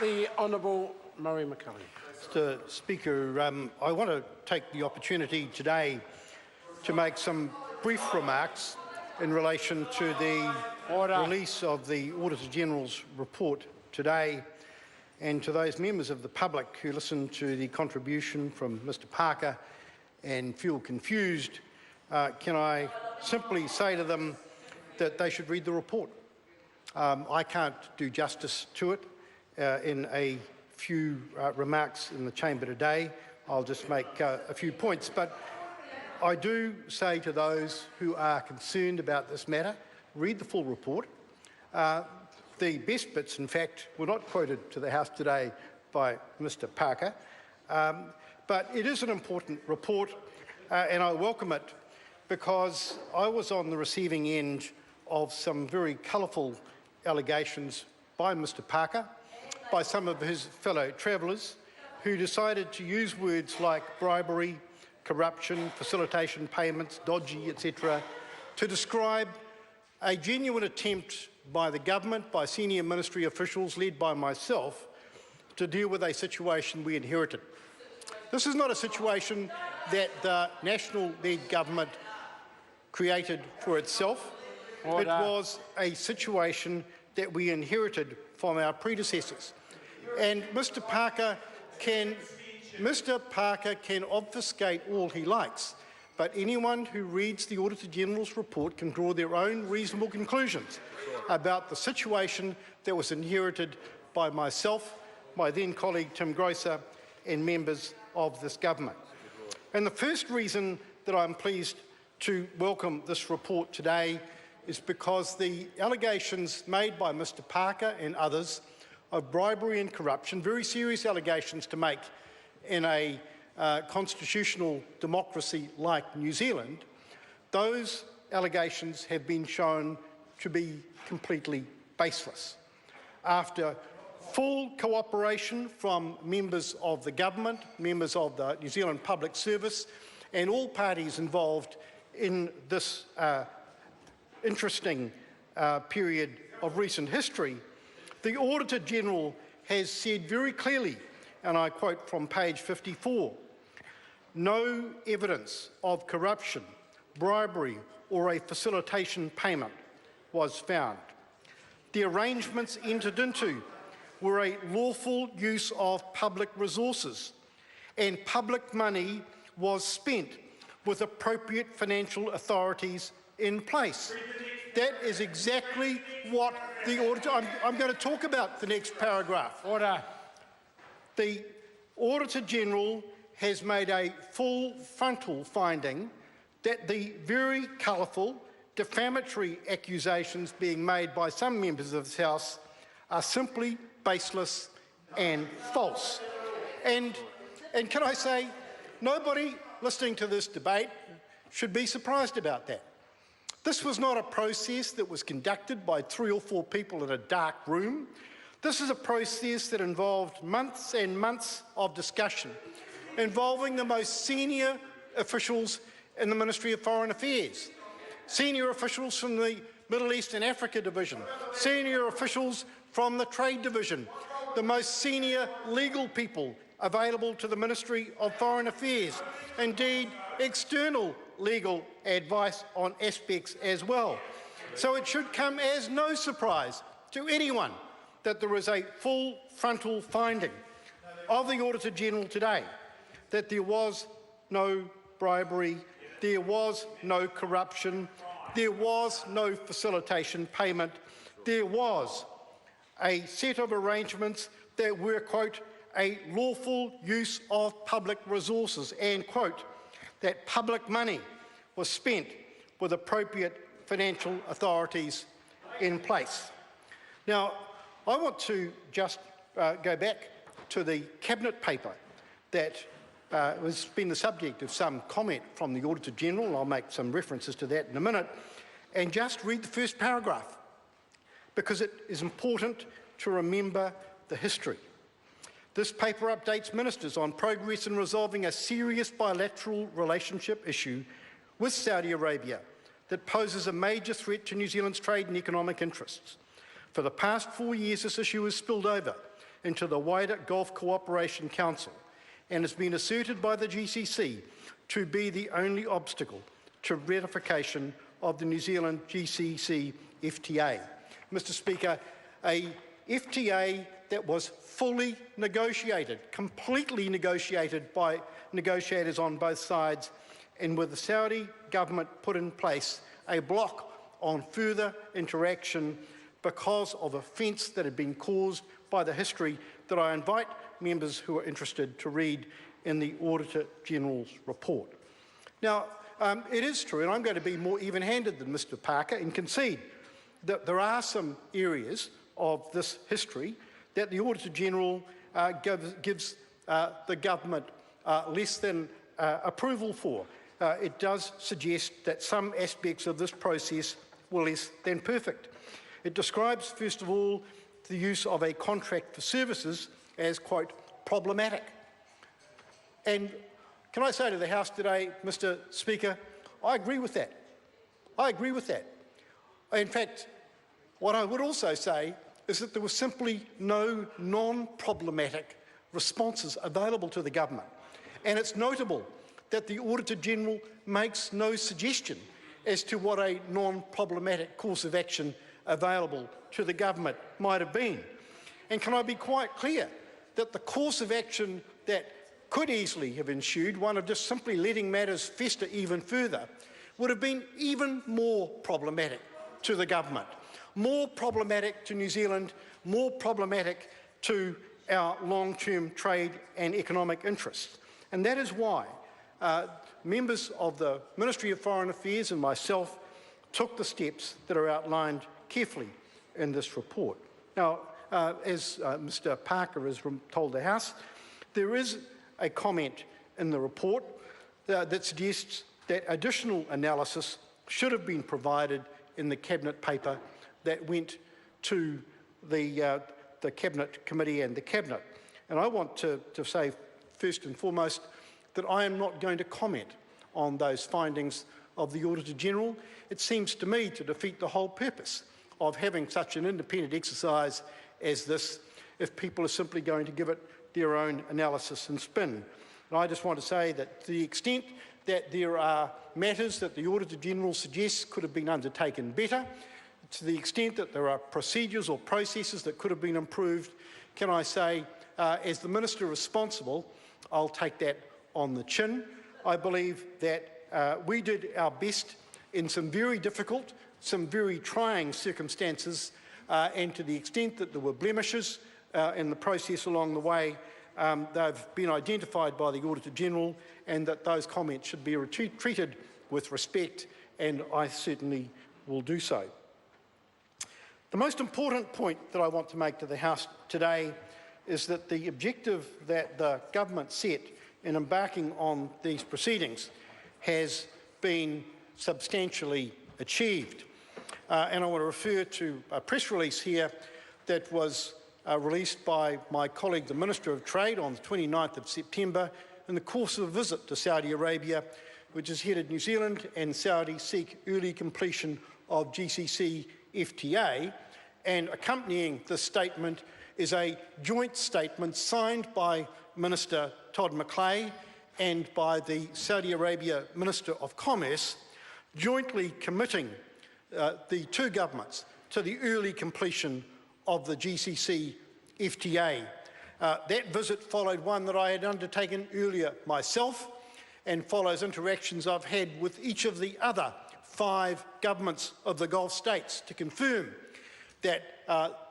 The Honourable Murray McCully. Mr Speaker, I want to take the opportunity today to make some brief remarks in relation to the release of the Auditor-General's report today, and to those members of the public who listened to the contribution from Mr Parker and feel confused. Can I simply say to them that they should read the report? I can't do justice to it in a few remarks in the chamber today. I'll just make a few points, but I do say to those who are concerned about this matter, read the full report. The best bits, in fact, were not quoted to the House today by Mr Parker, but it is an important report and I welcome it because I was on the receiving end of some very colourful allegations by Mr Parker, by some of his fellow travellers who decided to use words like bribery, corruption, facilitation payments, dodgy, etc., to describe a genuine attempt by the government, by senior ministry officials led by myself, to deal with a situation we inherited. This is not a situation that the national-led government created for itself. Order. It was a situation that we inherited from our predecessors. And Mr Parker can obfuscate all he likes, but anyone who reads the Auditor-General's report can draw their own reasonable conclusions about the situation that was inherited by myself, my then colleague Tim Grosser, and members of this government. And the first reason that I'm pleased to welcome this report today is because the allegations made by Mr Parker and others of bribery and corruption, very serious allegations to make in a constitutional democracy like New Zealand, those allegations have been shown to be completely baseless. After full cooperation from members of the government, members of the New Zealand Public Service, and all parties involved in this interesting period of recent history, the Auditor-General has said very clearly, and I quote from page 54, "No evidence of corruption, bribery or a facilitation payment was found. The arrangements entered into were a lawful use of public resources and public money was spent with appropriate financial authorities in place." That is exactly what the Auditor... I'm going to talk about the next paragraph. Order. The Auditor-General has made a full frontal finding that the very colourful, defamatory accusations being made by some members of this House are simply baseless and false. And can I say, nobody listening to this debate should be surprised about that. This was not a process that was conducted by 3 or 4 people in a dark room. This is a process that involved months and months of discussion, involving the most senior officials in the Ministry of Foreign Affairs, senior officials from the Middle East and Africa Division, senior officials from the Trade Division, the most senior legal people available to the Ministry of Foreign Affairs, indeed external legal advice on aspects as well. So it should come as no surprise to anyone that there is a full frontal finding of the Auditor-General today that there was no bribery, there was no corruption, there was no facilitation payment, there was a set of arrangements that were, quote, a lawful use of public resources and, quote, that public money was spent with appropriate financial authorities in place. Now, I want to just go back to the Cabinet paper that has been the subject of some comment from the Auditor-General. I'll make some references to that in a minute, and just read the first paragraph, because it is important to remember the history. This paper updates ministers on progress in resolving a serious bilateral relationship issue with Saudi Arabia that poses a major threat to New Zealand's trade and economic interests. For the past 4 years, this issue has spilled over into the wider Gulf Cooperation Council and has been asserted by the GCC to be the only obstacle to ratification of the New Zealand GCC FTA. Mr. Speaker, a FTA that was fully negotiated, completely negotiated by negotiators on both sides, and with the Saudi government put in place a block on further interaction because of offence that had been caused by the history that I invite members who are interested to read in the Auditor-General's report. Now, it is true, and I'm going to be more even-handed than Mr. Parker and concede that there are some areas of this history that the Auditor-General gives the government less than approval for. It does suggest that some aspects of this process were less than perfect. It describes, first of all, the use of a contract for services as, quote, problematic. And can I say to the House today, Mr. Speaker, I agree with that. I agree with that. In fact, what I would also say is that there were simply no non-problematic responses available to the government. And it's notable that the Auditor-General makes no suggestion as to what a non-problematic course of action available to the government might have been. And can I be quite clear that the course of action that could easily have ensued, one of just simply letting matters fester even further, would have been even more problematic to the government, more problematic to New Zealand, more problematic to our long-term trade and economic interests. And that is why members of the Ministry of Foreign Affairs and myself took the steps that are outlined carefully in this report. Now, as Mr. Parker has told the House, there is a comment in the report that suggests that additional analysis should have been provided in the Cabinet paper that went to the Cabinet Committee and the Cabinet. And I want to say first and foremost that I am not going to comment on those findings of the Auditor-General. It seems to me to defeat the whole purpose of having such an independent exercise as this if people are simply going to give it their own analysis and spin. And I just want to say that to the extent that there are matters that the Auditor-General suggests could have been undertaken better, to the extent that there are procedures or processes that could have been improved, can I say, as the Minister responsible, I'll take that on the chin. I believe that we did our best in some very difficult, some very trying circumstances, and to the extent that there were blemishes in the process along the way, they've been identified by the Auditor-General, and that those comments should be treated with respect, and I certainly will do so. The most important point that I want to make to the House today is that the objective that the government set in embarking on these proceedings has been substantially achieved. And I want to refer to a press release here that was released by my colleague, the Minister of Trade, on the 29th of September in the course of a visit to Saudi Arabia, which has headed New Zealand and Saudi seek early completion of GCC FTA, and accompanying this statement is a joint statement signed by Minister Todd McClay and by the Saudi Arabia Minister of Commerce, jointly committing the two governments to the early completion of the GCC FTA. That visit followed one that I had undertaken earlier myself and follows interactions I've had with each of the other 5 governments of the Gulf states to confirm that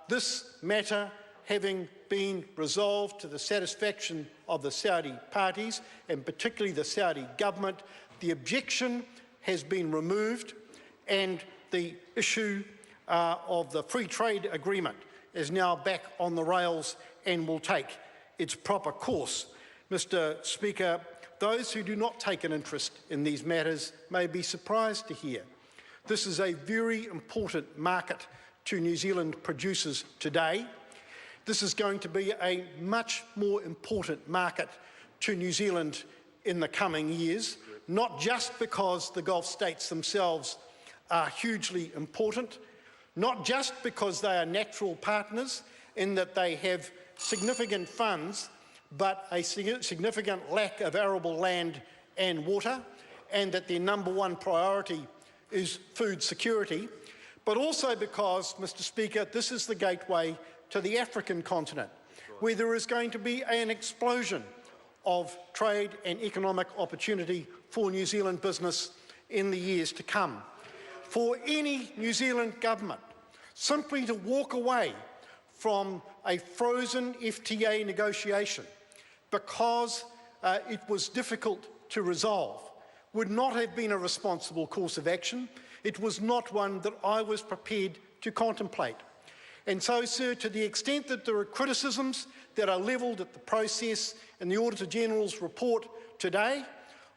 this matter, having been resolved to the satisfaction of the Saudi parties, and particularly the Saudi government, the objection has been removed and the issue of the free trade agreement is now back on the rails and will take its proper course. Mr. Speaker, those who do not take an interest in these matters may be surprised to hear this is a very important market to New Zealand producers today. This is going to be a much more important market to New Zealand in the coming years, not just because the Gulf states themselves are hugely important, not just because they are natural partners in that they have significant funds but a significant lack of arable land and water, and that their number one priority is food security, but also because, Mr. Speaker, this is the gateway to the African continent, where there is going to be an explosion of trade and economic opportunity for New Zealand business in the years to come. For any New Zealand government simply to walk away from a frozen FTA negotiation because it was difficult to resolve would not have been a responsible course of action. It was not one that I was prepared to contemplate. And so, sir, to the extent that there are criticisms that are levelled at the process in the Auditor-General's report today,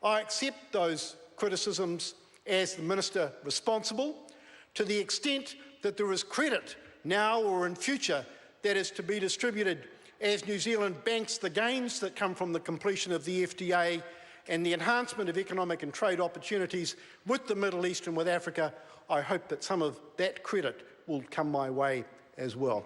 I accept those criticisms as the Minister responsible. To the extent that there is credit now or in future that is to be distributed as New Zealand banks the gains that come from the completion of the FTA and the enhancement of economic and trade opportunities with the Middle East and with Africa, I hope that some of that credit will come my way as well.